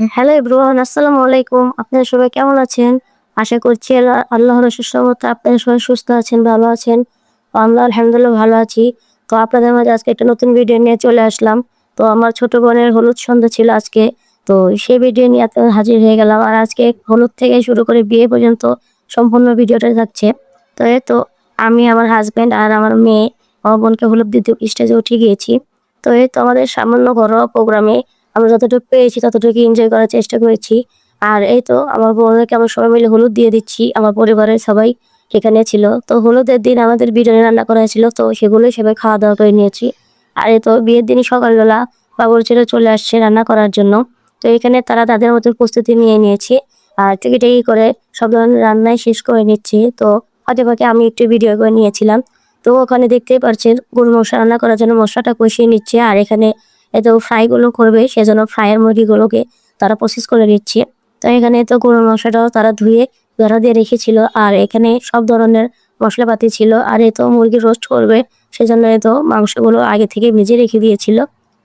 Hello everyone, আসসালামু আলাইকুম। আপনারা সবাই কেমন আছেন? আশা করছি আল্লাহর অশেষ রহমতে আপনারা সবাই সুস্থ আছেন, ভালো আছেন। তো আমরা আলহামদুলিল্লাহ ভালো আছি। তো আপনাদের মাঝে আজকে একটা নতুন ভিডিও নিয়ে চলে আসলাম। তো আমার ছোট বোনের হলুদ সন্ধ্যা ছিল আজকে। তো সেই ভিডিও নিয়ে হাজির হয়ে গেলাম। আর আজকে হলুদ থেকে শুরু করে বিয়ে পর্যন্ত সম্পূর্ণ ভিডিওটা থাকছে। তো এই তো আমি, আমার হাসব্যান্ড আর আমার মেয়ে, আমার বোনকে হলুদ দিতে স্টেজে উঠে গিয়েছি। তো এই তো আমাদের সামান্য ঘরোয়া প্রোগ্রামে আমরা যতটুকু পেরেছি ততটুকু এনজয় করার চেষ্টা করেছি। আর এই তো আমার বোনকে আমরা সবাই মিলে হলুদ দিয়ে দিচ্ছি। আমার পরিবারের সবাই সেখানে ছিল। তো হলুদের দিন আমাদের বিরিয়ানি রান্না করা হয়েছিল। তো সেগুলোই সবাই খাওয়া-দাওয়া করে নিয়েছি। আর এই তো বিয়ের দিনই সকালবেলা বাবুর্চিরা চলে আসছে রান্না করার জন্য। তো এখানে তারা তাদের মতো প্রস্তুতি নিয়ে নিয়েছে। আর টেকি করে সব ধরনের রান্নাই শেষ করে নিচ্ছি। তো ফাঁকে আমি একটু ভিডিও করে নিয়েছিলাম। তো ওখানে দেখতেই পারছেন গরুর মাংস রান্না করার জন্য মসলাটা কষিয়ে নিচ্ছে। আর এখানে এতো ফ্রাই গুলো করবে সেজন্য ফ্রাইয়ের মুরগিগুলোকে তারা প্রসেস করে নিচ্ছে। তো এখানে তো গরুর মাংসটাও তারা ধুয়ে গাড়া দিয়ে রেখেছিল। আর এখানে সব ধরনের মশলাপাতি ছিল। আর এ তো মুরগি রোস্ট করবে সেজন্য এতো মাংসগুলো আগে থেকে ভেজে রেখে দিয়েছিল।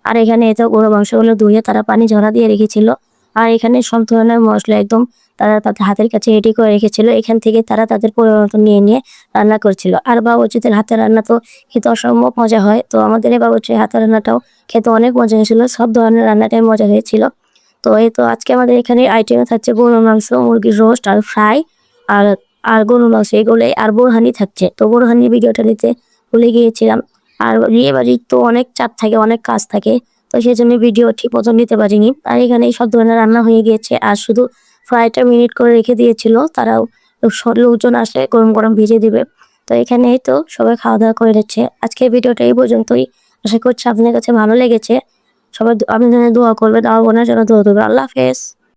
আর এখানে এতো গরুর মাংসগুলো ধুয়ে তারা পানি ঝরা দিয়ে রেখেছিল। আর এখানে সব ধরনের মশলা একদম তারা তাদের হাতের কাছে রেডি করে রেখেছিল। এখান থেকে তারা তাদের পরিমাণ মতো নিয়ে রান্না করছিল। আর বাবুর্চিদের হাতের রান্না তো খেতে অসম্ভব মজা হয়। তো আমাদের এই বাবুর্চির হাতের রান্নাটাও খেতে অনেক মজা হয়েছিল। সব ধরনের রান্নাটাই মজা হয়েছিল। তো এই তো আজকে আমাদের এখানে আইটেমে থাকছে গরুর মাংস, মুরগির রোস্ট আর ফ্রাই আর আর গরুর মাংস এগুলোই। আর বোরহানি থাকছে। তো বোরহানির ভিডিওটা নিতে ভুলে গিয়েছিলাম। আর বিয়েবাড়ির তো অনেক চাপ থাকে, অনেক কাজ থাকে। তো সেজন্য ভিডিও ঠিক মতো নিতে পারিনি। আর এখানে সব ধরনের রান্না হয়ে গিয়েছে। আর শুধু ফ্রাইটা মিনিট করে রেখে দিয়েছিল। তারাও লোকজন আসলে গরম গরম ভেজে দিবে। তো এখানে এই তো সবাই খাওয়া-দাওয়া করে নিচ্ছে। আজকের ভিডিওটা এই পর্যন্তই। আশা করছি আপনার কাছে ভালো লেগেছে। সবাই আপনার জন্য দোয়া করবেন। আমার বোনের জন্য দোয়া করবেন। আল্লাহ হাফেজ।